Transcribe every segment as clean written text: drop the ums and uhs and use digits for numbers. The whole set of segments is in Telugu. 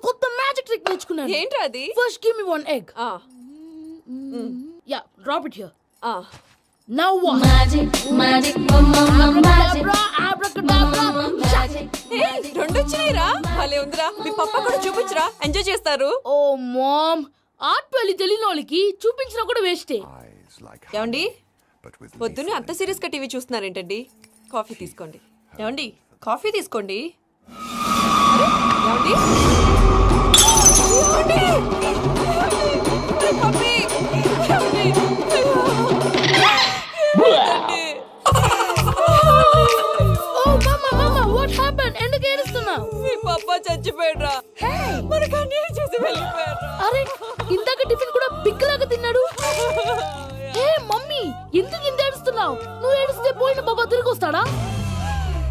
కొత్త మ్యాజిక్ ట్రిక్ నేర్చుకున్నాను. ఏంట్రా అది? First give me one egg. Yeah, drop it here. Now what? Magic, magic, mama, magic. Abracadabra. రెండు వచ్చినాయిరా. భలే ఉందిరా. మీ పప్ప కూడా చూపించరా, ఎంజాయ్ చేస్తారు. ఓ మామ్, ఆర్ట్ పెళ్లి తెలియని వాళ్ళకి చూపించినా కూడా వేస్టే. ఏమండి, పొద్దున్నే అంత సీరియస్ గా టీవీ చూస్తున్నారేంటండి? కాఫీ తీసుకోండి. ఏమండి, కాఫీ తీసుకోండి. అరే, ఏమండి? ఏమండి? అరే, కాఫీ. ఏమండి? Oh mama, what happened? ఎందుకు ఏడుస్తున్నావు? మీ పప్ప చచ్చిపోయాడ్రా. మనకు అన్యాయం చేసి వెళ్ళిపోయాడ్రా. అరే, ఇందాక టిఫిన్ కూడా పిక్కలాగా తిన్నాడు. హే మమ్మీ, ఎందుకు ఇంత ఏడుస్తున్నావు? నువ్వు ఏడిస్తే పోయిన బాబా తిరిగి వస్తాడా?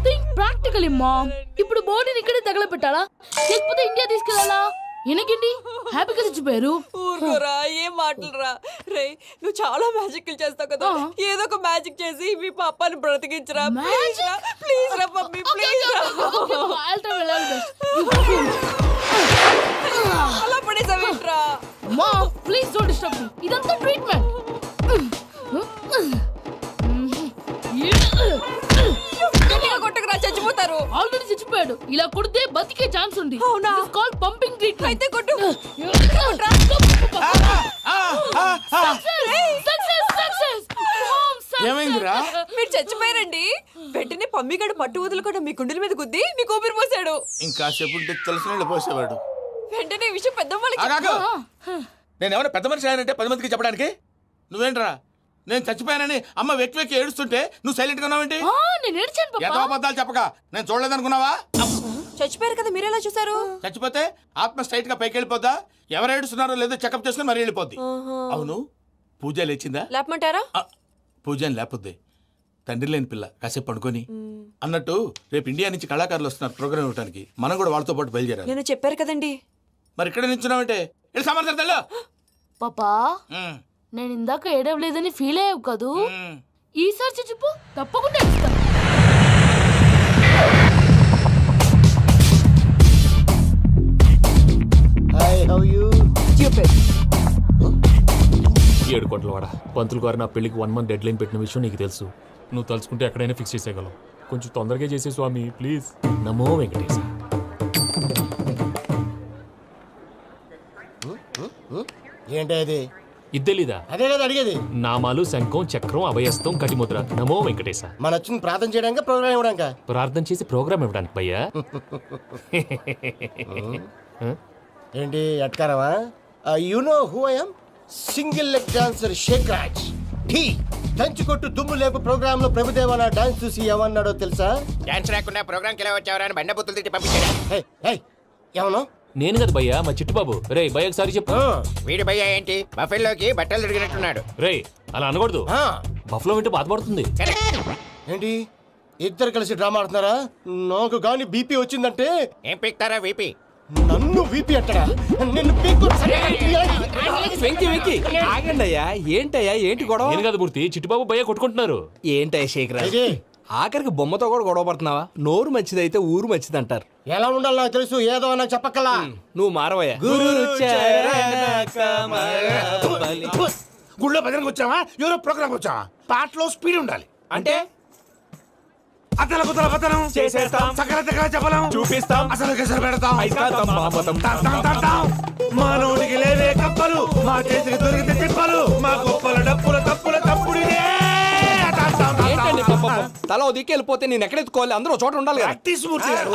Think practically mom. ఇప్పుడు బాడీని ఇక్కడే తగలబెట్టాలా లేకపోతే ఇండియా తీసుకెళ్ళాలా? ఎనకండి హ్యాపీగా చచ్చిపోయారు. ఊరుకోరా, ఏం మాటలురా. రే, నువ్వు చాలా మ్యాజిక్ చేస్తావు కదా, ఏదో ఒక మ్యాజిక్ చేసి మీ పాపాని బ్రతికించరా. ప్లీజ్ రా మమ్మీ, ప్లీజ్ రా. అలా పడేసావేంట్రా? Mom, please don't disturb me. ఇదంతా ట్రీట్మెంట్. గట్టిగా కొట్టకురా, చచ్చిపోతారు. ఆల్రెడీ చచ్చిపోయాడు. ఇలా కొడితే బతికే ఛాన్స్ ఉంది. అవునా? It's called pumping treatment. అయితే కొట్టు. ఏమైందిరా? మీరు చచ్చిపోయారండి. వెంటనే పమ్మిగాడు పట్టు వదులుకుండా మీ గుండెల మీద గుద్ది మీకు ఊపిరి పోసాడు. ఇంకా చెప్పుంటే తెలిసిన పోసేవాడు. వెంటనే ఈ విషయం పెద్దవాళ్ళకి నేను ఎవరైనా పెద్ద మనిషి ఆయనంటే 10 మందికి చెప్పడానికి. నువ్వేంట్రా, నేను చచ్చిపోయానని అమ్మ వెక్కి వెక్కి ఏడుస్తుంటే నువ్వు సైలెంట్ గా ఉన్నావేంటి? నేను ఏడ్చాను పాపా. ఎంతో అబద్ధాలు చెప్పక నేను చూడలేదనుకున్నావా? చచ్చిపోయారు కదా, మీరెలా చూసారు? చచ్చిపోతే ఆత్మ స్ట్రైట్ గా పైకి వెళ్ళిపోద్దా? ఎవరు ఏడుస్తున్నారో లేదో చెకప్ చేసుకుని మరీ వెళ్ళిపోద్ది. అవును, పూజ లేచిందా? లేపమంటారా? పూజ అని లేకపోద్ది. తండ్రి లేని పిల్ల కాసేపు పడుకొని. అన్నట్టు రేపు ఇండియా నుంచి కళాకారులు వస్తున్నారు ప్రోగ్రామ్ ఇవ్వడానికి. మనం కూడా వాళ్ళతో పాటు బయలుదేరాలి. నేను చెప్పారు కదండి. మరి ఇక్కడ నిల్చున్నావంటే వెళ్ళి సమర్థతల్లో. పాపా, నేను ఇందాక ఏడవలేదని ఫీల్ అయ్యావు కదూ? ఈసారి చచ్చిపో, తప్పకుండా ఏడుస్తా. Hi, how you? 7 కోట్ల వాడ పంతులు గారు నా పెళ్లికి 1 మంత్ డెడ్ లైన్ పెట్టిన విషయం నీకు తెలుసు. నువ్వు తలుచుకుంటే ఎక్కడైనా ఫిక్స్ చేసేయగలవు. కొంచెం తొందరగా చేసే స్వామి ప్లీజ్. నమో వెంకటేశ. ఏంటి అది? ఇది తెలీదా? అదే కదా అడిగేది. నామాలు, శంఖం, చక్రం, అభయస్తం, కటిముద్ర. నమో వెంకటేశ. మన వచ్చింది ప్రార్థన చేయడానికి, ప్రోగ్రామ్ ఇవ్వడానికి. ప్రార్థన చేసి ప్రోగ్రామ్ ఇవ్వడానికి భయ్యా. ఏంటి ఎట్కారమా? You know who I am? Single leg dancer Shaikh Raj. టీ దంచుకొట్టు దుమ్ము లేపు ప్రోగ్రామ్ లో ప్రభుదేవ నా డాన్స్ చూసి ఏమన్నాడో తెలుసా? డాన్స్ రాకుండా ప్రోగ్రామ్ కి ఎలా వచ్చావరా అని బండ బుద్ధులు తిట్టి పంపించాడు. ఏమను? నేను కదా భయ్యా, మా చిట్టుబాబు. రే భయ్య ఒకసారి చెప్పు. వీడి భయ్య ఏంటి బఫెల్లోకి బట్టలు తిరిగినట్టున్నాడు. రే అలా అనకూడదు. బఫ్లో వింటే బాధపడుతుంది. ఏంటి ఇద్దరు కలిసి డ్రామా ఆడుతున్నారా? నాకు గాని బీపీ వచ్చిందంటే ఏం పీక్తారా వీపీ? నన్ను వీపీ అట్టడా? నిన్ను పీక్కు. వెంకీ వెంకీ ఆగండి అయ్యా. ఏంటయ్యా, ఏంటి గొడవ? నేను కదా మూర్తి, చిట్టుబాబు భయ్య కొట్టుకుంటున్నారు. ఏంటయ్యా శేఖర్, ఆఖరికి బొమ్మతో కూడా గొడవ పడుతున్నావా? నోరు మంచిదైతే ఊరు మంచిది అంటారు. ఎలా ఉండాలి నాకు తెలుసు, ఏదో నాకు చెప్పక్కలా. నువ్వు మారవయ్యా. గుళ్ళో భజనకు వచ్చావా, ఎవరో ప్రోగ్రామ్ వచ్చావా? పాటలో స్పీడ్ ఉండాలి. అంటే అతల కుతల పతనం చేసేస్తాం, సకల దగ్గర చెప్పలేం, చూపిస్తాం, అసలు గసలు పెడతాం, అయితాం, మామతం. మానవుడికి లేవే కప్పలు, మా చేతికి దొరికితే తిప్పలు, మా గొప్పల డప్పుల తప్పుల తప్పుడిదే. ఏంటండి పాపం? తల ఓ దిక్కు వెళ్ళిపోతే నేను ఎక్కడెత్తుకోవాలి? అందరూ ఒక చోట ఉండాలి కదా. మూర్తి గారు,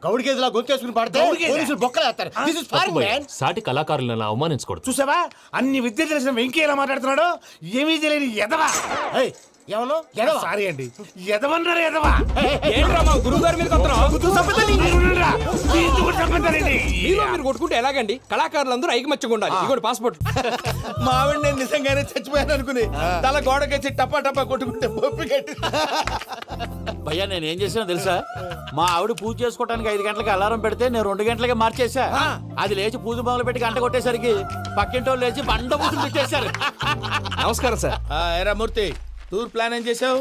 గౌడి గేదెలా గొంతేసుకుని పాడితే పోలీసులు బొక్కలు వేస్తారు. This is foreign, man. సాటి కళాకారులను అవమానించకూడదు. చూసావా అన్ని విద్య తెలిసిన వెంకీ ఎలా మాట్లాడుతున్నాడు? ఏమీ తెలియని ఎదవా. ఏమను? ఎదవా? సారీ అండి, ఎదవన్నారు ఎదవా. ఏంట్రా మా గురువు గారి మీద మీలో మీరు కొట్టుకుంటే ఎలాగండి? కళాకారులందరూ ఐకమత్యంగా ఉండాలి. ఇగోటి పాస్పోర్ట్. మా ఆవిడ నేను నిజంగానే చచ్చిపోయాను అనుకుని తల గోడకొచ్చి టపా టపా కొట్టుకుంటే పొప్పి కట్టి. భయ్యా నేనేం చేసినా తెలుసా? మా ఆవిడ పూజ చేసుకోవడానికి 5 గంటలకి అలారం పెడితే నేను 2 గంటలకే మార్చేసా. అది లేచి పూజ మొదలు పెట్టి గంట కొట్టేసరికి పక్కింటోళ్ళు లేచి బండ పూజలు పెట్టేశారు. నమస్కారం సార్. ఎరా మూర్తి, టూర్ ప్లాన్ ఏం చేసావు?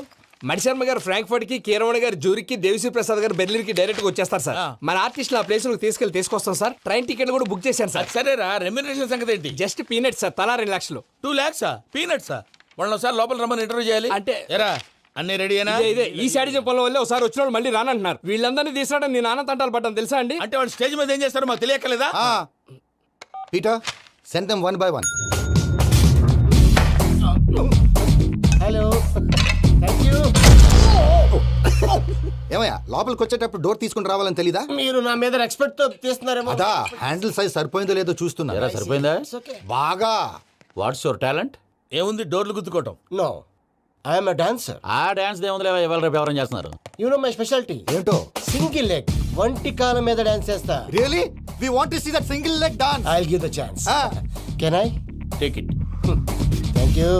మణిశర్మ గారు ఫ్రాంక్ఫర్ట్ కి, కీరవాణి గారు జూరిక్ కి, దేవిశ్రీ ప్రసాద్ గారు బెర్లిన్ కి డైరెక్ట్ గా వచ్చేస్తారు సార్. మన ఆర్టిస్ట్ ఆ ప్లేస్ తీసుకొస్తాం సార్. ట్రైన్ టికెట్ కూడా బుక్ చేశాను సార్. సరేరా, రెమ్యూనరేషన్ సంగతి ఏంటి? జస్ట్ పీనట్ సార్, తలా 2 లక్షలు. 2 lakhs పీనట్సా? వాళ్ళని ఒకసారి లోపల రమ్మని ఇంటర్వ్యూ చేయాలి. అంటే- ఎరా అన్ని రెడీ అయినా? ఇదే ఈ శాడిజం పొలం వల్లే ఒకసారి వచ్చిన వాళ్ళు మళ్ళీ రానంటున్నారు. వీళ్ళందరినీ తీసుకురావడం నేను నాన్న తంటాలు పడ్డాను తెలుసా అండి. అంటే వాళ్ళు స్టేజ్ మీద ఏం చేస్తారో మాకు తెలియక్కలేదా? Peter send them 1 by 1. Hello, thank you. ఏమయ్యా లోపలికి వచ్చేటప్పుడు డోర్ తీసుకుని రావాలని తెలీదా? మీరు నా మీద రెస్పెక్ట్ తో తీస్తున్నారేమో. అదా హ్యాండిల్ సైజ్ సరిపోయిందో లేదో చూస్తున్నా. ఎరా సరిపోయిందా? బాగా. What's your talent? ఏముంది, డోర్లు గుద్దుకోవటం. No, I'm a dancer. ఆ డాన్స్ దేవుందిలే, ఇవాళ రేపు ఎవరైనా చేస్తున్నారు. You know my speciality. ఏంటో? సింగిల్ లెగ్, వంటి కాలం మీద డాన్స్ చేస్తా. Really we want to see that single leg dance. I will give the chance. Can I? Take it. Thank you.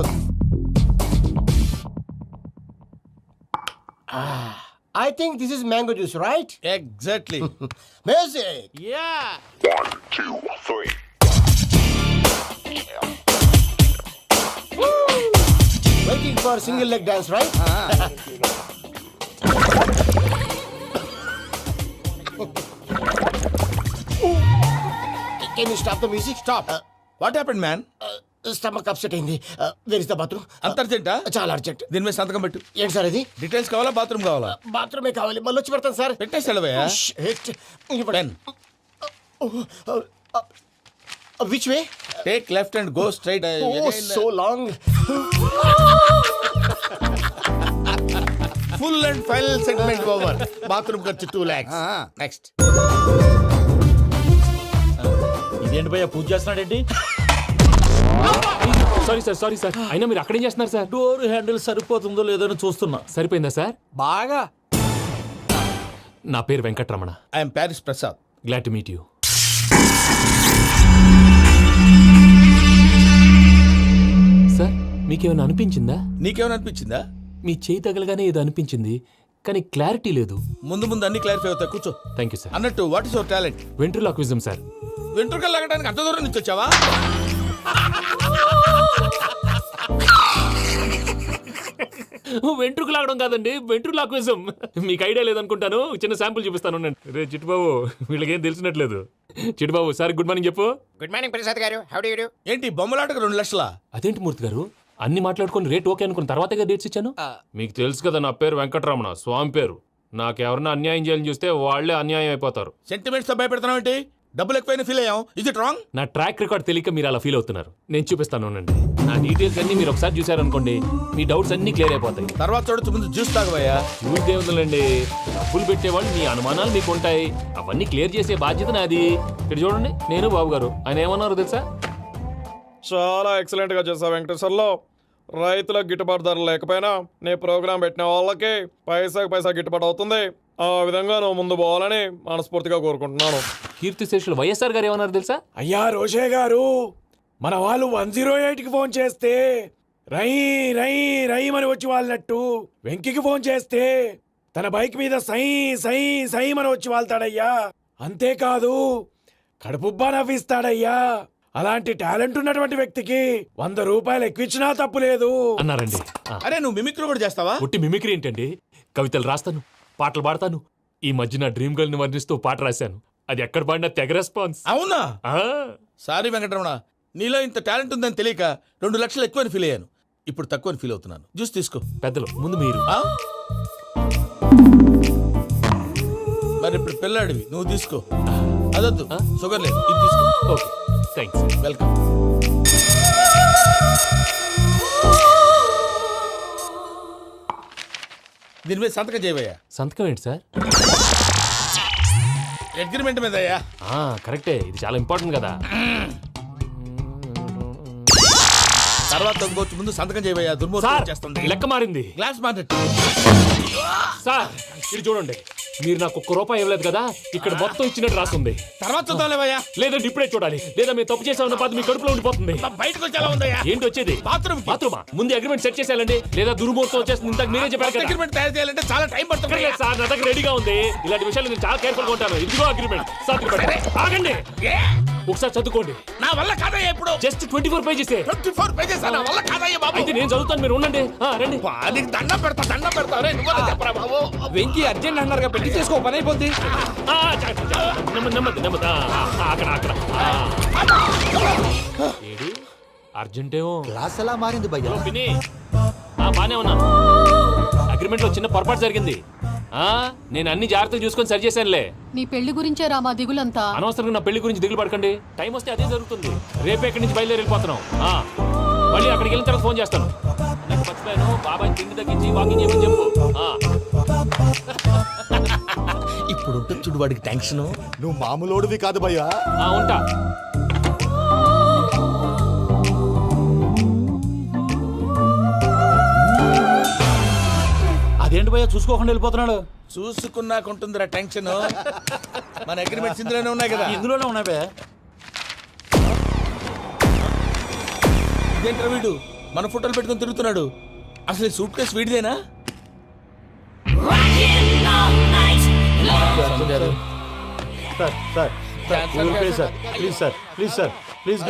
I think this is mango juice, right? Exactly. Music. Yeah. Waiting for single leg dance, right? Can you stop the music? Stop. What happened man? Stomach upset అయింది. Where is the bathroom? అంత అర్జెంటా? చాలా అర్జెంట్. దీని మీద సంతకం పెట్టు. ఏంటి సార్ ఇది? డీటెయిల్స్ కావాలా, బాత్రూమ్ కావాలా? బాత్రూమే కావాలి, మళ్ళీ వచ్చి పెడతాను సార్. పెట్టేసి వెళ్ళవయ్యా. Pen. Which way? Take left and go straight. So long. Full and final segment over. Bathroom ఖర్చు 2 lakhs. నెక్స్ట్. ఇదేంటి భయ్యా, పూజ చేస్తున్నాడేంటి? Sorry sir. అయినా మీరు అక్కడేం చేస్తున్నారు సార్? డోర్ హ్యాండిల్ సరిపోతుందో లేదో అని చూస్తున్నా. సరిపోయిందా సార్? బాగా. నా పేరు Venkataramana. I'm Paris Prasad. Glad to meet you. Sir, మీకేమైనా అనిపించిందా? నీకేమైనా అనిపించిందా? మీ చేయి తగలగానే ఏదో అనిపించింది, కానీ క్లారిటీ లేదు. ముందు అన్ని క్లారిఫై అవుతాయి, కూర్చో. Thank you sir. అన్నట్టు what is your talent? Ventriloquism sir. వెంట్రుకలు లాగడానికి అంత దూరం నుంచి వచ్చావా? వెంట్రుకు లాగడం కాదండి, వెంట్రులాక్విజం. మీకు ఐడియా లేదనుకుంటాను, చిన్న శాంపుల్ చూపిస్తాను. రే చిట్టుబాబు, వీళ్ళకేం తెలిసినట్లేదు. చిట్టుబాబు సార్ గుడ్ మార్నింగ్ చెప్పు. Good morning Prasad garu. How do you do? ఏంటి బొమ్మలాటకు 2 లక్షలా? అదేంటి మూర్తి గారు, అన్ని మాట్లాడుకొని రేట్ ఓకే అనుకున్న తర్వాతగా డేట్స్ ఇచ్చాను. మీకు తెలుసు కదా నా పేరు వెంకటరమణ, స్వామి పేరు. నాకెవరన్నా అన్యాయం చేయాలని చూస్తే వాళ్ళే అన్యాయం అయిపోతారు. సెంటిమెంట్స్ తో భయపెడతావు ఏంటి? డబ్బులు ఎక్కువైనా ఫీల్ అయ్యాం. Is it wrong? నా ట్రాక్ రికార్డ్ తెలియక మీరు అలా ఫీల్ అవుతున్నారు. నేను చూపిస్తాను ఉండండి. నా డీటెయిల్స్ అన్ని మీరు ఒకసారి చూసారనుకోండి, మీ డౌట్స్ అన్ని క్లియర్ అయిపోతాయి. తర్వాత చూడొచ్చు, ముందు జ్యూస్ తాగబోయా. చూసి దేవుందండి, డబ్బులు పెట్టేవాళ్ళు మీ అనుమానాలు మీకు ఉంటాయి, అవన్నీ క్లియర్ చేసే బాధ్యత నాది. ఇక్కడ చూడండి, నేను బాబు గారు. ఆయన ఏమన్నారు తెలుసా? చాలా ఎక్సలెంట్ గా చేసావు వెంకటేశ్వర్లో. రైతులకు గిట్టుబాటు ధర లేకపోయినా నీ ప్రోగ్రాం పెట్టిన వాళ్ళకి పైసాకి పైసా గిట్టుబాటు అవుతుంది. ఆ విధంగా నువ్వు ముందు పోవాలని మనస్ఫూర్తిగా కోరుకుంటున్నాను. కీర్తి శేషులు వైఎస్ఆర్ గారు ఏమన్నారు తెలుసా? అయ్యా రోషే గారు, మన వాళ్ళు 108కి ఫోన్ చేస్తే రై రై రై అని వచ్చి వాళ్ళనట్టు, వెంకికి ఫోన్ చేస్తే తన బైక్ మీద సై సై సై అని వచ్చి వాళ్తాడయ్యా. అంతేకాదు కడుపుబ్బా నవ్విస్తాడయ్యా. అలాంటి టాలెంట్ ఉన్నటువంటి వ్యక్తికి 100 రూపాయలు ఎక్కువచ్చినా తప్పు లేదు అన్నారండి. అరే నువ్వు మిమిక్రీ కూడా చేస్తావా? ఒట్టి మిమిక్రీ ఏంటండి, కవితలు రాస్తాను, పాటలు పాడతాను. ఈ మధ్య నా డ్రీమ్ గర్ల్ ని వర్ణిస్తూ పాట రాశాను, అది ఎక్కడ పాడినా తెగ రెస్పాన్స్. అవునా? సారీ వెంకటరమణ, నీలో ఇంత టాలెంట్ ఉందని తెలియక 2 లక్షలు ఎక్కువని ఫీల్ అయ్యాను. ఇప్పుడు తక్కువని ఫీల్ అవుతున్నాను. జ్యూస్ తీసుకో. పెద్దలు ముందు మీరు. మరి ఇప్పుడు పిల్లాడివి, నువ్వు తీసుకో. అదొద్దు, షుగర్ లేదు, ఇది తీసుకో. Okay thanks. వెల్కమ్. దీని మీద సంతకం చేయవయ్యా. సంతకం ఏంటి సార్? అగ్రిమెంట్ మీద అయ్యా. కరెక్టే, ఇది చాలా ఇంపార్టెంట్ కదా. తర్వాత ఇంకొచ్చి ముందు సంతకం చేయవయ్యా. దుర్మోహం చేస్తుంది. లెక్క మారింది. Glass market. సార్ ఇది చూడండి, మీరు నాకు 1 రూపాయి ఇవ్వలేదు కదా, ఇక్కడ మొత్తం ఇచ్చినట్టు రాస్తుంది. తర్వాత చూద్దాంలేవయ్యా. లేదంటే ఇప్పుడే చూడాలి, లేదా మీరు తప్పు చేసామన్న బాధ మీ కడుపులో ఉండిపోతుంది. బయటకు వచ్చేలా ఉందయ్యా. ఏంటి వచ్చేది? బాత్రూమా? ముందు అగ్రిమెంట్ సెట్ చేసేయాలండి, లేదా దుర్మూర్తం వచ్చేస్తుంది. ఇంతకు మీరే చెప్పారు కదా. అగ్రిమెంట్ తయారు చేయాలంటే చాలా టైం పడుతుంది. లేదు సార్, నా దగ్గర రెడీగా ఉంది. ఇలాంటి విషయాలు నేను చాలా కేర్ఫుల్ గా ఉంటాను. ఇదిగో అగ్రిమెంట్. ఆగండి. ఒకసారి చదువుకోండి. నా వల్ల కాదయ్యా ఇప్పుడు. Just 24 pages. 24 పేజెస్ నా వల్ల కాదయ్యా బాబు. అయితే నేను చదువుతాను, మీరు ఉండండి. రండి. నీకు దండం పెడతా రే నువ్వు చెప్పరా బాబు. వెంకీ అర్జెంట్ అన్నారుగా, పెళ్లి చేసుకో, పని అయిపోద్ది. నెమ్మది నెమ్మది. అక్కడ ఏడి అర్జెంటేమో. క్లాస్ ఎలా మారింది భయ్యా? హలో పిన్ని, బానే ఉన్నాను. అగ్రిమెంట్ లో చిన్న పొరపాటు జరిగింది. నేను అన్ని జాగ్రత్తలు చూసుకొని సరి చేశానులే. నీ పెళ్లి గురించే రా మా దిగులంతా. అనవసరంగా నా పెళ్లి గురించి దిగులు పడకండి. టైం వస్తే అదే జరుగుతుంది. రేపే ఇక్కడి నుంచి బయలుదేరి వెళ్ళిపోతున్నాం. మళ్ళీ అక్కడికి వెళ్ళిన తర్వాత ఫోన్ చేస్తాను. నాకు మర్చిపోయాను, బాబాయ్ తిండి తగ్గించి వాకింగ్ చేయమని చెప్పు. ఇప్పుడు ఉంటుంది చూడు వాడికి టెన్షన్. నువ్వు మామూలోడివి కాదు భయ్యా. ఉంటా. అదేంటి భయ్యా చూసుకోకుండా వెళ్ళిపోతున్నాడు? చూసుకున్నాకుంటుందిరా టెన్షన్. మన అగ్రిమెంట్స్ ఇందులోనే ఉన్నాయి కదా. ఇందులోనే ఉన్నాయి భయ్యా. ఇదేంట్రా వీడు మన ఫోటోలు పెట్టుకొని తిరుగుతున్నాడు? అసలు ఈ సూట్ కేసు వీడిదేనా? ప్లీజ్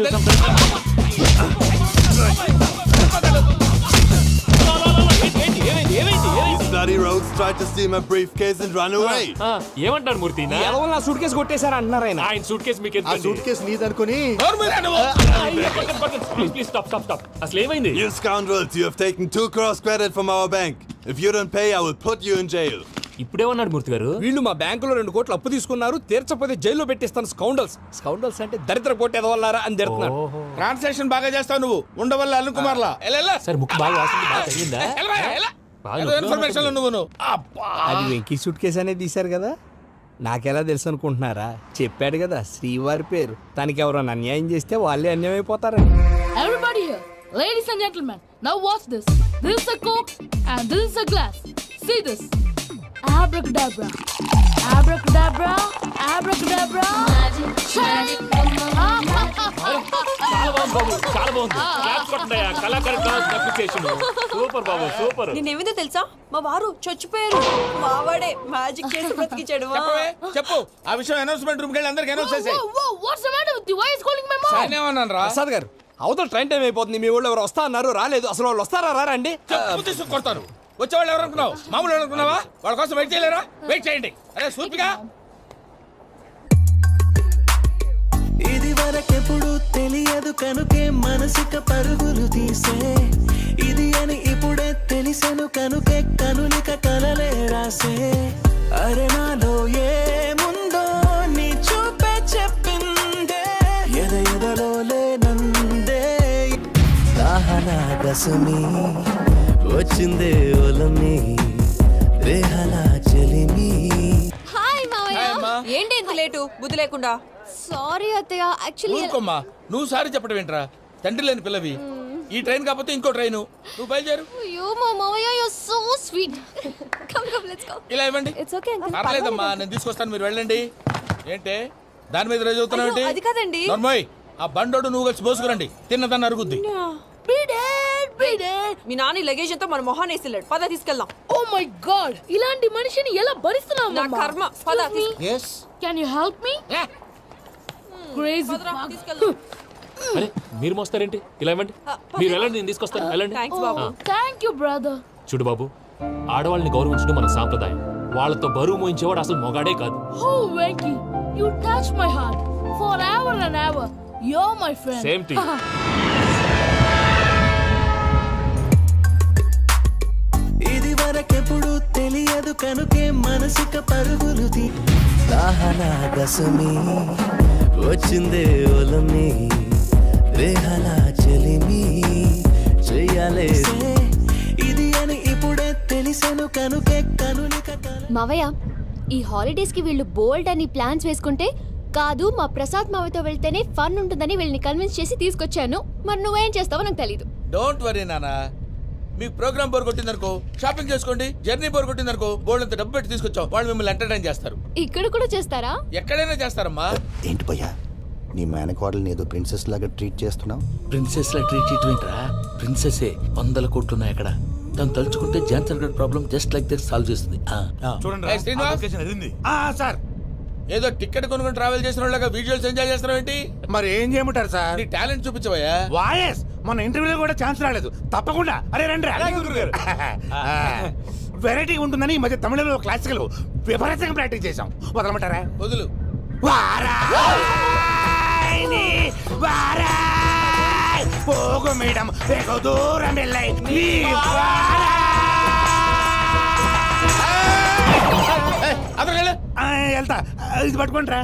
ఏమంటారు మూర్తి? ఎవరు నా సూట్ కేసు కొట్టేశారు అంటున్నారు ఆయన. ఆయన సూట్ కేసు మీకు ఆ సూట్ కేసు నీదనుకుని ప్లీజ్ స్టాప్. అసలు ఏమైంది? You scoundrels, you have taken 2 crores credit from our bank. If you don't pay, I will put you in jail. ఇప్పుడేమన్నాడు మూర్తి గారు? వీళ్ళు మా బ్యాంకులో 2 కోట్లు అప్పు తీసుకున్నారు, తీర్చపోతే జైల్లో పెట్టిస్తాను. స్కౌండల్స్ అంటే దరిద్ర కోట ఎదవల్లారా అని తిడుతున్నారు. ట్రాన్సాక్షన్ బాగా చేస్తావు నువ్వు. ఉండవల్ల అల్లు కుమార్లా సార్ ముక్కు బాగా వాసింది, బాగా తగ్గిందా? బాగా నొప్పిగా ఇన్ఫర్మేషన్ ఉంది. నువ్వు అది వెంకీ సూట్ కేసు అనేది తీశారు కదా, నాకెలా తెలుసు అనుకుంటున్నారా? చెప్పాడు కదా శ్రీవారి పేరు. తనకి ఎవరైనా అన్యాయం చేస్తే వాళ్ళే అన్యాయం అయిపోతారని. Everybody here, ladies and gentlemen, now watch this. This is a Coke and this is a glass. See this. Abracadabra. Abracadabra. Abracadabra. Magic, చాలా బాగుంది బాబు, చాలా బాగుంది. క్లాప్స్ కొట్టండి. కళాకారు అప్లికేషన్ సూపర్ బాబు, సూపర్. నేనేమిందో తెలుసా, మా వారు చచ్చిపోయారు. మావాడే మ్యాజిక్ చేసి బ్రతికించాడు. చెప్పు ఆ విషయం. అనౌన్స్మెంట్ రూమ్ కి వెళ్ళి అందరికి అనౌన్స్ చేసేయ్. Whoa, what's the matter with you? Why is calling my mom? నేనేమన్నాను రా? ప్రసాద్ గారు, అవతల ట్రైన్ టైం అయిపోతుంది. మీ వాళ్ళు ఎవరు వస్తా అన్నారు, రాలేదు. అసలు వాళ్ళు వస్తారా రారా అండి? చెప్పు తీసుకు కొడతారు. వచ్చేవాళ్ళు ఎవరు అనుకున్నావు? మామూలు అనుకున్నావా? వాళ్ళ కోసం వెయిట్ చేయలేరా? వెయిట్ చేయండి. అరే సూపిగా. ఇది వరకెప్పుడు తెలియదు కనుకే మనసుక పరుగులు తీసే, ఇది అని ఇప్పుడే తెలిసెను కనుకే కనులిక కలలే రాసే. అరే నాలో ఏముందో నీ చూపే చెప్పిందే, ఎదలో లేనందే. దాహనా గసుమి వచ్చిందే ఒలమి, రేహలా చెలిమి. హాయ్ మావయ్య. ఏంటి ఇంత లేటు? బుద్ధి లేకుండా. సారీ అత్తయ్య, యాక్చువల్లీ ఊరుకోమ్మా. నువ్వు సారి చెప్పడం ఏంట్రా? తండ్రి లేని పిల్లవి. ఈ ట్రైన్ కాకపోతే ఇంకో ట్రైన్. నువ్వు బయలుదేరు. అయ్యో మా మావయ్య, you are so sweet. Come let's go. ఇలా ఇవ్వండి. It's okay uncle. పర్లేదమ్మా, నేను తీసుకొస్తాను, మీరు వెళ్ళండి. ఏంటే దాని మీద రోజు అవుతున్నావు? అయ్యో, అది కాదండి. నర్మోయ్, ఆ బండోడు నువ్వు కలిసి పోసుకురండి. తిన్నదాన్ని అరుగుద్ది. మీ నాన్న లగేజ్ అంతా మన మొహాన్ని వేసిల్లాడు. పద తీసుకెళ్దాం. Oh my god, ఇలాంటి మనిషిని ఎలా భరిస్తున్నావు? నా కర్మ. పద yes Can you help me? Crazy. తీసుకెళ్దాం. అరే మీరు మోస్తారేంటి? ఇలా ఇవ్వండి. మీరు వెళ్ళండి, నేను తీసుకొస్తాను. వెళ్ళండి. Thanks Babu. Thank you, brother. చూడు బాబు, ఆడవాళ్ళని గౌరవించడం మన సాంప్రదాయం. వాళ్ళతో బరువు మోయించేవాడు అసలు మొగాడే కాదు. Oh, Venky, you touch my heart forever and ever. You're my friend. Same to you. ఇది వరకెప్పుడు తెలియదు కనుకే మనసుక పరుగులు తీ. దాహనా గసుమి వచ్చిందే ఒలమి, రేహలా చెలిమి చెయ్యాలే. ఇది అని ఇప్పుడే తెలిసెను కనుకే కనులిక మావయ్య, ఈ హాలిడేస్ కి వీళ్ళు బోల్డ్ అని ప్లాన్స్ వేసుకుంటే, కాదు మా ప్రసాద్ మావయ్యతో వెళ్తేనే ఫన్ ఉంటుందని వీళ్ళని కన్విన్స్ చేసి తీసుకొచ్చాను. మరి నువ్వేం చేస్తావో నాకు తెలీదు. డోంట్ వరీ నానా. మీకు ప్రోగ్రామ్ బోర్ కొట్టిందనుకో షాపింగ్ చేసుకోండి. జర్నీ బోర్ కొట్టిందనుకో బోర్డు అంత డబ్బు పెట్టి తీసుకొచ్చాం. వాళ్ళు మిమ్మల్ని ఎంటర్టైన్ చేస్తారు. ఇక్కడ కూడా చేస్తారా? ఎక్కడైనా చేస్తారమ్మా. ఏంటి భయ్యా, నీ మేనకోడల్ని ఏదో ప్రిన్సెస్ లాగా ట్రీట్ చేస్తున్నావు? ప్రిన్సెస్ లా ట్రీట్ చేయటమేంట్రా? ప్రిన్సెస్ 100 కోట్లు ఉన్నాయి అక్కడ. తను తలుచుకుంటే జాన్సన్ గడ్ problem just like that solve చేస్తుంది. చూడండి సార్ ఏదో టికెట్ కొనుక్కొని ట్రావెల్ చేసిన వాళ్ళగా విజువల్స్ ఎంజాయ్ చేస్తున్నావు ఏంటి? మరి ఏం చేయమంటారు సార్? నీ టాలెంట్ చూపించవయ్యా. వాయస్ మన ఇంటర్వ్యూలో కూడా ఛాన్స్ రాలేదు. తప్పకుండా అరే రండి వెరైటీ ఉంటుందని ఈ మధ్య తమిళంలో క్లాసికల్ విపరీతంగా ప్రాక్టీస్ చేశాం. వదలమంటారా? వదులు. వారాయని వారాయ్ పోగు మేడం వెగు దూరం వెళ్ళై నీ వెళ్తా. ఇది పట్టుకుంటారా?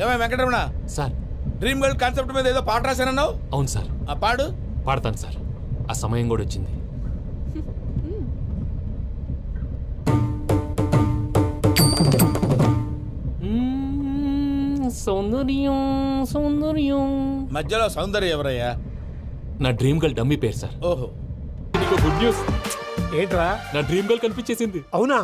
ఏమై Venkataramana, sir. Dream girl concept మీద ఏదో పాట రాశానన్నావు. అవును సార్. ఆ పాడు. పాడతాను సార్. ఆ సమయం కూడా వచ్చింది. సౌందర్యం సౌందర్యం. మధ్యలో సౌందర్య ఎవరయ్యా? నా డ్రీమ్ గర్ల్ డమ్మీ పేరు సార్. ఓహో, నీకు గుడ్ న్యూస్. ఏంట్రా? నా డ్రీమ్ గర్ల్ కనిపించేసింది. అవునా?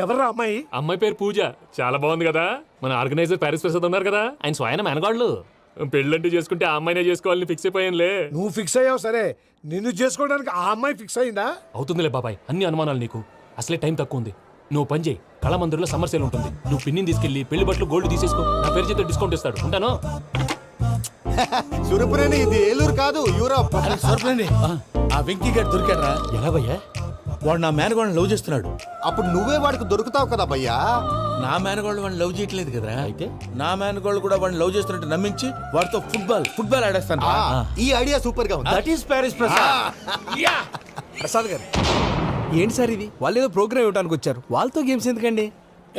ఎవరా అమ్మాయి? అమ్మాయి పేరు పూజ. చాలా బాగుంది కదా. మన ఆర్గనైజర్ ప్యారిస్ ప్రసాద్ ఉన్నారు కదా, ఆయన స్వయం మెనగాళ్ళు. పెళ్ళంటూ చేసుకుంటే ఆ అమ్మాయినే చేసుకోవాలని ఫిక్స్ అయిపోయానులే. నువ్వు ఫిక్స్ అయ్యావు సరే, నిన్ను చేసుకోవడానికి ఆ అమ్మాయి ఫిక్స్ అయిందా? అవుతుందిలే బాబాయ్, అన్ని అనుమానాలు నీకు. అసలే టైం తక్కువ ఉంది. నువ్వు పని చేయి, కళామందిర్లో సమ్మర్ సేల్ ఉంటుంది. నువ్వు పిన్నిని తీసుకెళ్లి పెళ్లి బట్టలు గోల్డ్ తీసేసుకో. నా పేరు చేత డిస్కౌంట్ ఇస్తాడు. ఉంటాను. సురపురేని ఇది ఏలూరు కాదు, యూరోప్. ఆ వెంకీ గారు దొరికాడరా? ఎలా భయ్యా? వాడు నా మేనగోళ్ళని లవ్ చేస్తున్నాడు. అప్పుడు నువ్వే వాడికి దొరుకుతావు కదా భయ్యా. నా మేనగోళ్ళు వాడిని లవ్ చేయట్లేదు కదరా. అయితే నా మేనగోళ్ళు కూడా వాడిని లవ్ చేస్తున్నట్టు నమ్మించి వాడితో ఫుట్బాల్ ఆడేస్తాను. ఈ ఐడియా సూపర్ గా ఉంది. That is Paris Prasad. Prasad గారు, ఏంటి సార్ ఇది? వాళ్ళు ఏదో ప్రోగ్రామ్ ఇవ్వడానికి వచ్చారు, వాళ్ళతో గేమ్స్ ఎందుకండి?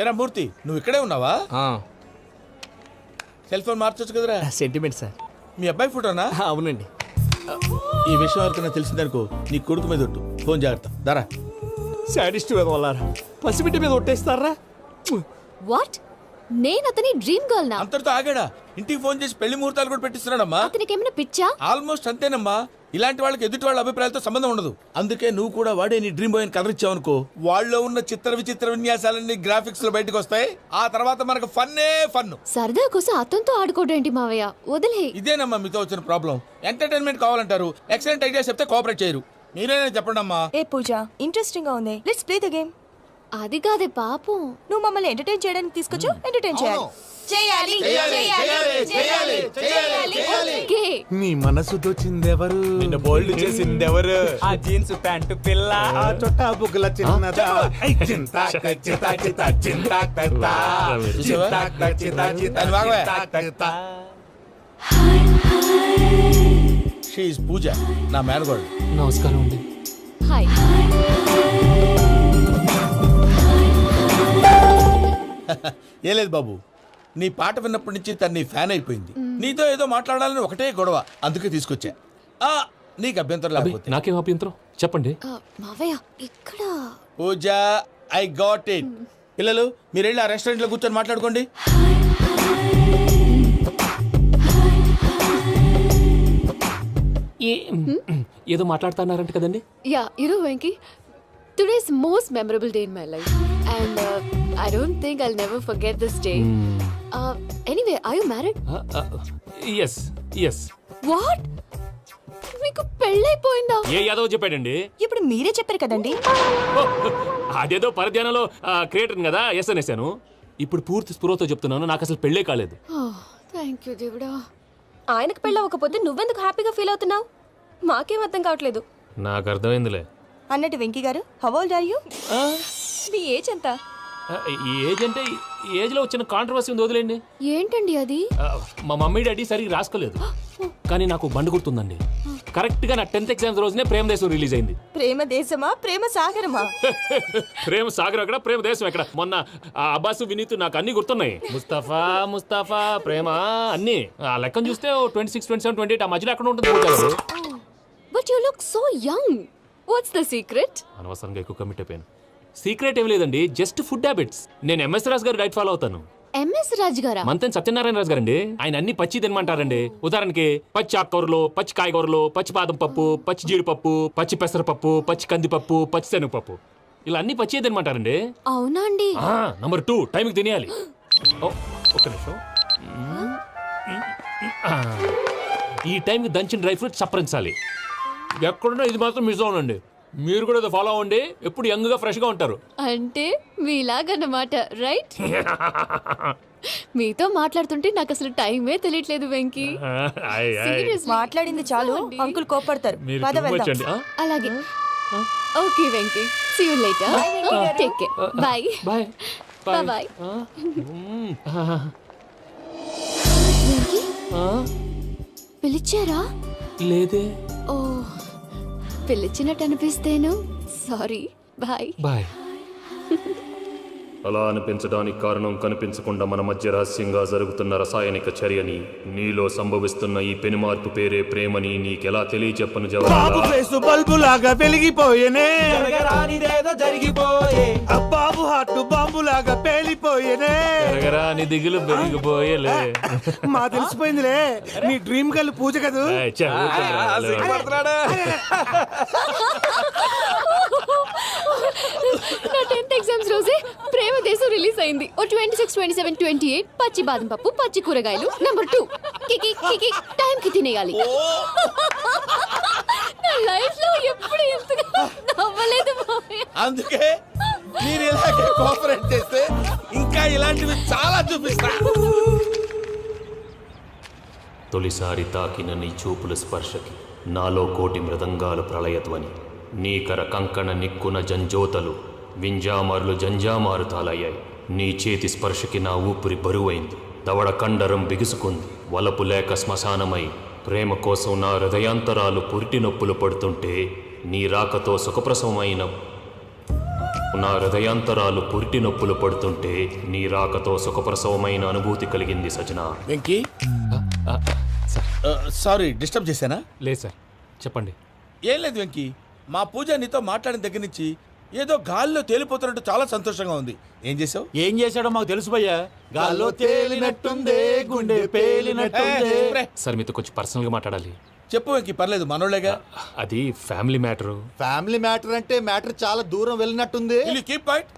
ఏరా మూర్తి, నువ్వు ఇక్కడే ఉన్నావా? సెల్ ఫోన్ మార్చొచ్చు కదరా. Sentiment sir. మీ అబ్బాయి ఫోటోనా? అవునండి. ఈ విషయం ఎవరికైనా తెలిసిందనుకో, నీ కొడుకు మీద ఒట్టు. ఫోన్ జాగ్రత్త. దారా. సాడిస్ట్ మీద వాళ్ళారా? పసిబిడ్డ మీద ఒట్టేస్తారా? వాట్? నేను అతని డ్రీమ్ గర్ల్ నా? అంతటితో ఆగాడా? ఇంటికి ఫోన్ చేసి పెళ్లి ముహూర్తాలు కూడా పెట్టిస్తున్నాడమ్మా. అతనికి ఏమైనా పిచ్చా? ఆల్మోస్ట్ అంతేనమ్మా. ఇలాంటి వాళ్ళకి ఎదుటి వాళ్ళ అభిప్రాయాలతో సంబంధం ఉండదు. అందుకే నువ్వు కూడా వాడే నీ డ్రీమ్ బాయ్ కవర్ ఇచ్చావనుకో, వాళ్ళలో ఉన్న చిత్ర విచిత్ర విన్యాసాలన్నీ గ్రాఫిక్స్ లో బయటకు వస్తాయి. ఆ తర్వాత మనకు ఫన్నే ఫన్. సరదా కోసం అతనితో ఆడుకోవడేంటి మావయ్య? వదిలే. ఇదేనమ్మా మీతో వచ్చిన ప్రాబ్లం. ఎంటర్టైన్మెంట్ కావాలంటారు, ఎక్సలెంట్ ఐడియా చెప్తే కోఆపరేట్ చేయరు. మీరేనా చెప్పండి అమ్మా. ఏ పూజ, ఇంట్రెస్టింగ్ గా ఉంది. Let's play the game. అది కాదే పాపం. నువ్వు మమ్మల్ని ఎంటర్టైన్ చేయడానికి తీసుకొచ్చు. ఎంటర్టైన్ చేయాలి. ఓకే. నీ మనసు దోచిందెవరు? నిన్న బోల్డ్ చేసింది ఎవరు? ఆ జీన్స్ ప్యాంటు పిల్ల, ఆ చొట్టా బుగ్గల చిన్నదా. ఐ చింతా కచ్చితా చితా చింతా కత్తా. చింతా కచ్చితా చితా చింతా కత్తా. షీ ఈజ్ పూజ, నా మేనగోడు. నమస్కారం అండి. హాయ్. ఏ లేదు బాబు, నీ పాట విన్నప్పటి నుంచి తను నీ ఫ్యాన్ అయిపోయింది. నీతో ఏదో మాట్లాడాలని ఒకటే గొడవ, అందుకే తీసుకొచ్చా. నీకు అభ్యంతరం అబ్బే, లేకపోతే. నాకేం అభ్యంతరం చెప్పండి. మావయ్య ఇక్కడ. పూజ, ఐ గాట్ ఇట్. పిల్లలు మీరు వెళ్ళి ఆ రెస్టారెంట్ లో కూర్చొని మాట్లాడుకోండి. ఏదో మాట్లాడుతున్నారంట కదండి. Yeah, Venky, today's most memorable day in my life, and I don't think I'll never forget this day. Anyway, are you married? Yes yes. What? మీకు పెళ్ళైపోయిందా? ఏ యాదవ్ చెప్పాడండి? ఇప్పుడు మీరే చెప్పారు కదండి. అదేదో పరధ్యానంలో క్రియేటర్ కదా ఎస్ అనేసాను. ఇప్పుడు పూర్తి స్పృహతో చెప్తున్నాను, నాకు అసలు పెళ్ళే కాలేదు. థ్యాంక్ యూ దేవుడా. ఆయనకు పెళ్ళవకపోతే నువ్వెందుకు హ్యాపీగా ఫీల్ అవుతున్నావు? మాకేం అర్థం కావట్లేదు. నాకు అర్థమైందిలే. అన్నట్టు వెంకీ గారు, హౌ ఓల్డ్ ఆర్ యు? మీ ఏజ్ ఎంత? ఈ ఏజ్ అంటే ఈ ఏజ్ లో వచ్చిన కాంట్రవర్సీ ఉంది, వదిలేండి. ఏంటండి అది? మా మమ్మీ డాడీ సరిగ్గా రాసుకోలేదు, కానీ నాకు బండి గుర్తుందండి. కరెక్ట్ గా నా 10th ఎగ్జామ్స్ రోజునే ప్రేమ దేశం రిలీజ్ అయింది. ప్రేమ దేశమా, ప్రేమ సాగరమా? ప్రేమ సాగర్ ఎక్కడ, ప్రేమ దేశం ఎక్కడ? మొన్న అబ్బాసు వినీత్ నాకు అన్ని గుర్తున్నాయి. ముస్తఫా ప్రేమ అన్ని ఆ లెక్కను చూస్తే 26, 27, 28 ఆ మధ్యలో ఎక్కడ ఉంటుంది? But you look so young. What's the secret? అనవసరంగా ఎక్కువ కమిట్ అయిపోయాను. సీక్రెట్ ఏం లేదండి, జస్ట్ ఫుడ్ హ్యాబిట్స్. నేను ఎంఎస్ రాజు గారు డైట్ ఫాలో అవుతాను. ఎంఎస్ రాజ్ గారా? మంతెన్ సత్యనారాయణ రాజు గారండి. ఆయన అన్ని పచ్చి తినమంటారండి. ఉదాహరణకి పచ్చి ఆకుకూరలు, పచ్చి కాయగూరలు, పచ్చి బాదం పప్పు, పచ్చి జీడిపప్పు, పచ్చి పెసరపప్పు, పచ్చి కందిపప్పు, పచ్చి శనగపప్పు, ఇలా అన్ని పచ్చి తినమంటారండి. అవునా అండి? నంబర్ 2, టైంకి తినేయాలి. ఒక్క నిమిషం. ఈ టైంకి దంచిన డ్రై ఫ్రూట్స్ సప్పరించాలి. ఎక్కడున్నా ఇది మాత్రం మిస్ అవునండి. మీరు కూడా ఇది ఫాలో అవ్వండి, ఎప్పుడు యంగ్ గా ఫ్రెష్ గా ఉంటారు. అంటే మీలాగన్నమాట, రైట్? మీతో మాట్లాడుతుంటే నాకు అసలు టైమే తెలియట్లేదు వెంకీ. Seriously. మాట్లాడింది చాలు, అంకుల్ కోపడతారు. మీరు పద too much వెళ్దాం. అండి. అలాగే. Okay Venky, see you later. Take care. Bye. Bye bye. పిలిచారా? లేదే. ఓ, పిలిచినట్టు అనిపిస్తేను సారీ. బాయ్. బాయ్. అలా అనిపించడానికి కారణం కనిపించకుండా మన మధ్య రహస్యంగా జరుగుతున్న రసాయనిక చర్యని, నీలో సంభవిస్తున్న ఈ పెనుమార్పు పేరే ప్రేమని నీకెలా తెలియచెప్పను జవాబు. బల్బు లాగా వెలిగిపోయేనే, జరిగిపోయే బాబు హార్ట్ బాంబు లాగా పేలిపోయేనే. ఎరగరా నీ దిగులు పెరిగిపోయేలే. మా తెలిసిపోయిందిలే, నీ డ్రీమ్ గర్ల్ పూజ కదూ. ఏయ్, ఛే, ఊరుకోరా. నా 10th ఎగ్జామ్స్ రోజే ప్రేమ దేశం రిలీజ్ అయింది. ఓ 26, 27, 28 పచ్చి బాదం పప్పు, పచ్చి కూరగాయలు. నెంబర్ 2 కికి కికి టైం కి తినేయాలి. నా లైఫ్ లో ఎప్పుడు ఎంతగా నవ్వలేదు మామయ్య. అందుకే మీరు ఇలాగే కోఆపరేట్ చేస్తే ఇంకా ఇలాంటివి చాలా చూపిస్తా. తొలిసారి తాకిన నీ చూపుల స్పర్శకి నాలో కోటి మృదంగాలు ప్రళయధ్వని. నీకర కంకణ నిక్కున జంజోతలు వింజామారులు జంజామారు తాలయ్యాయి. నీ చేతి స్పర్శకి నా ఊపిరి బరువైంది, దవడ కండరం బిగుసుకుంది. వలపు లేక శ్మశానమై ప్రేమ కోసం నా హృదయాంతరాలు పురిటి నొప్పులు పడుతుంటే, నీ రాకతో సుఖప్రసవమైన నా హృదయాంతరాలు పురిటి నొప్పులు పడుతుంటే నీ రాకతో సుఖప్రసవమైన అనుభూతి కలిగింది సజనా. వెంకీ, సారీ డిస్టర్బ్ చేశానా? లేదు సార్, చెప్పండి. ఏం లేదు వెంకీ, మా పూజ నీతో మాట్లాడిన దగ్గర నుంచి ఏదో గాల్లో తేలిపోతున్నట్టు చాలా సంతోషంగా ఉంది. ఏం చేసావు? ఏం చేశాడో మాకు తెలుసు భయ్యా. గాల్లో తేలినట్టుందే, గుండె పేలినట్టుందే. సార్ మీతో కొంచెం పర్సనల్ గా మాట్లాడాలి. చెప్పు వెంకీ, పర్లేదు, మనోళ్ళేగా. అది ఫ్యామిలీ మ్యాటరు. ఫ్యామిలీ మ్యాటర్ అంటే మ్యాటర్ చాలా దూరం వెళ్ళినట్టుంది. Will you keep point?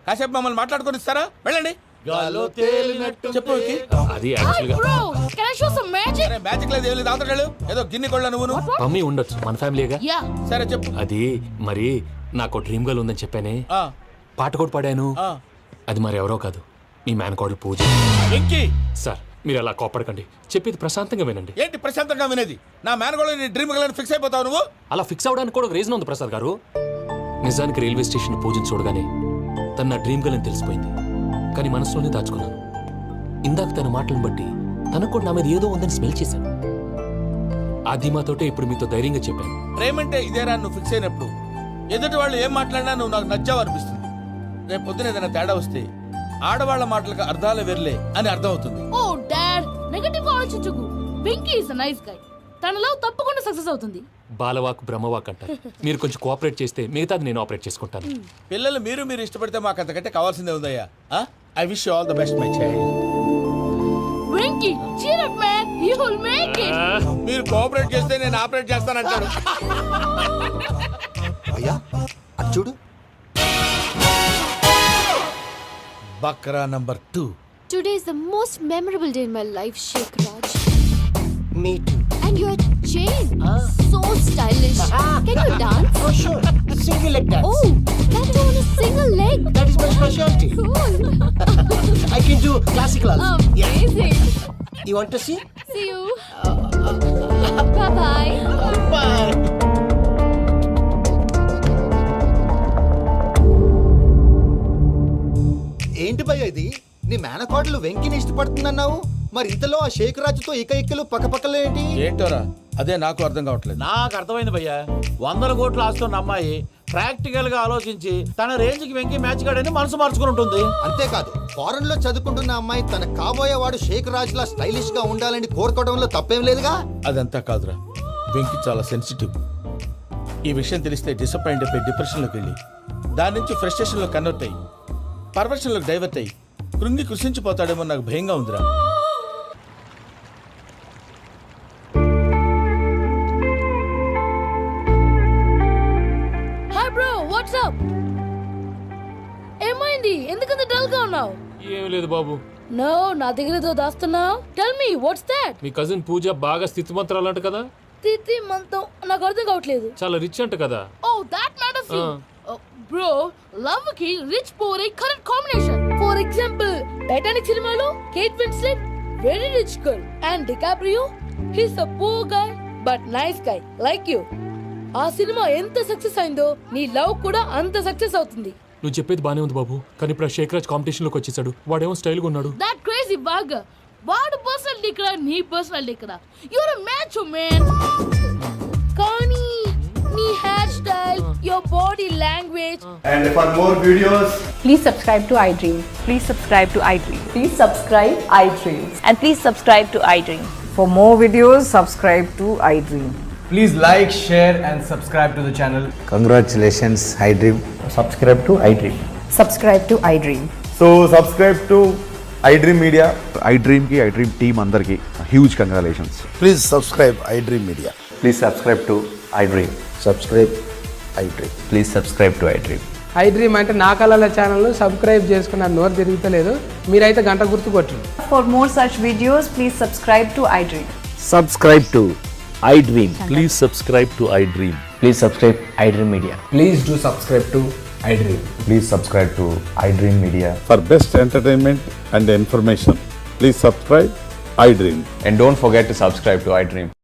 కాసేపు మమ్మల్ని మాట్లాడుకొని ఇస్తారా? వెళ్ళండి. గాల్లో తేలినట్టు చెప్పు వెంకీ. అది యాక్చువల్ గా Bro, can I show some magic? అరే మ్యాజిక్ లేదు, ఏం లేదు, ఆతడాలు ఏదో గిన్నె కొళ్ళ నువ్వును. మమ్మీ ఉండొచ్చు, మన ఫ్యామిలీగా. Yeah. సరే చెప్పు. అది మరి నాకు డ్రీమ్ గర్ల్ ఉందని చెప్పానే, ఆ, పాట కూడా పాడాను. ఆ. అది మరి ఎవరో కాదు, మీ మేనకోడలు పూజ. వెంకీ, సార్ మీరు అలా కోపడకండి, చెప్పేది ప్రశాంతంగా వినండి. ఏంటి ప్రశాంతంగా వినేది? నా మేనగోళ్ళు నీ డ్రీమ్ గలని ఫిక్స్ అయిపోతావు నువ్వు. అలా ఫిక్స్ అవడానికి కూడా ఒక రీజన్ ఉంది ప్రసాద్ గారు. నిజానికి రైల్వే స్టేషన్ పూజను చూడగానే తన నా డ్రీమ్ గర్ల్ అని తెలిసిపోయింది, కానీ మనసులోనే దాచుకున్నాను. ఇందాక తన మాటలను బట్టి తనకు కూడా నా మీద ఏదో ఉందని స్మెల్ చేశాను. ఆ ధీమాతోటే ఇప్పుడు మీతో ధైర్యంగా చెప్పాను. ప్రేమంటే ఇదేరా నువ్వు ఫిక్స్ అయినప్పుడు ఎదుటి వాళ్ళు ఏం మాట్లాడినా నువ్వు నాకు నచ్చావు అనిపిస్తుంది. రేపు పొద్దున ఏదైనా తేడా వస్తే ఆడవాళ్ల మాటలకు అర్థాలు వెర్లే అని అర్థం అవుతుంది. ఓ డాడ్, నెగటివ్ ఆలోచించకు. Venky is a nice guy. తన లవ్ తప్పకుండా సక్సెస్ అవుతుంది. బాలవాక్ బ్రహ్మవాక్ అంటారు. మీరు కొంచెం కోఆపరేట్ చేస్తే మిగతాది నేను ఆపరేట్ చేసుకుంటాను. పిల్లలు మీరు ఇష్టపడితే మాకు అంతకంటే కావాల్సిందే ఉందయ్యా. I wish you all the best my child. Venky, cheer up man, you will make it. మీరు కోఆపరేట్ చేస్తే నేను ఆపరేట్ చేస్తానంటాడు. అయ్యా అది చూడు. Bakra number 2. Today is the most memorable day in my life, Sheikh Raj. Me too. And your chain, so stylish. Can you dance? Oh sure. Single leg dance. Oh, that too on a single leg. That is my specialty. Cool. I can do classical also. Amazing. You want to see? See you. Bye-bye. Bye. ఏంటి భయ్య ఇది? నీ మేనకోడలు వెంకిని ఇష్టపడుతుందన్నావు, మరి ఇంతలో ఆ షేక్ రాజుతో ఇకలు పక్కపక్కలు ఏంటి? ఏంటోరా, అదే నాకు అర్థం కావట్లేదు. నాకు అర్థమైంది భయ్యా. 100 కోట్లు ఆస్తున్న అమ్మాయి ప్రాక్టికల్ గా ఆలోచించి తన రేంజ్ కి వెంకి మ్యాచ్ కాడని మనసు మార్చుకుని ఉంటుంది. అంతేకాదు, ఫారెన్ లో చదువుకుంటున్న అమ్మాయి తన కాబోయేవాడు షేక్ రాజ్ లా స్టైలిష్ గా ఉండాలని కోరుకోవడంలో తప్పేం లేదుగా. అదంతా కాదురా, వెంకి చాలా సెన్సిటివ్. ఈ విషయం తెలిస్తే డిసప్పాయింట్ అయిపోయి డిప్రెషన్లోకి వెళ్ళి దాని నుంచి ఫ్రస్ట్రేషన్లో కన్వర్ట్ అయ్యి పర్వర్షన్లోకి డైవర్ట్ అయ్యి కృంగి కృషించిపోతాడేమో నాకు భయంగా ఉందిరా. Hi bro, what's up? ఏమైంది, ఎందుకంత డల్ గా ఉన్నావు? ఏం లేదు బాబు. నో, నా దగ్గర ఏదో దాస్తున్నావు. Tell me what's that? మీ కజిన్ పూజ బాగా స్థితిమంతరాలంట కదా, తిత్తి మంతం నాకు అర్థం కావట్లేదు. చాలా రిచ్ అంట కదా. Oh that matters. Bro, love కి rich poor correct combination. For example Titanic సినిమాలో Kate Winslet very rich girl and DiCaprio he's a poor guy but nice guy like you. ఆ సినిమా ఎంత సక్సెస్ అయిందో నీ లవ్ కూడా అంత సక్సెస్ అవుతుంది. నువ్వు చెప్పేది బానే ఉంది బాబు, కానీ ఇప్పుడు షేక్ రాజ్ కాంపిటీషన్ లోకి వచ్చేసాడు. వాడేమో స్టైల్ గా ఉన్నాడు. That crazy bag. వాడు పర్సనల్ ఇక్కడ, నీ పర్సనల్ ఇక్కడ. Your a match man. కానీ నీ hair style, your body language. And for more videos, Please subscribe to iDream. Please subscribe to iDream. Please subscribe iDream. And please subscribe to iDream. For more videos, subscribe to iDream. please like, share and subscribe to the channel. Congratulations I dream. Subscribe to iDream. Subscribe to iDream. So subscribe to iDream Media. iDream కి iDream టీమ్ అందరికి huge congratulations. Please subscribe iDream media. Please subscribe to iDream. Subscribe iDream. Please subscribe to iDream. I dream అంటే నా కళల ఛానల్ సబ్స్క్రైబ్ చేసుకున్న నోరు తిరుగుతలేదు. మీరైతే గంట గుర్తు కొట్టండి. For more such videos, please subscribe to iDream. Subscribe to I dream. Please subscribe to I dream. Please subscribe iDream Media. Please do subscribe to I dream. Please subscribe to iDream media. For best entertainment and information please subscribe iDream. And don't forget to subscribe to iDream.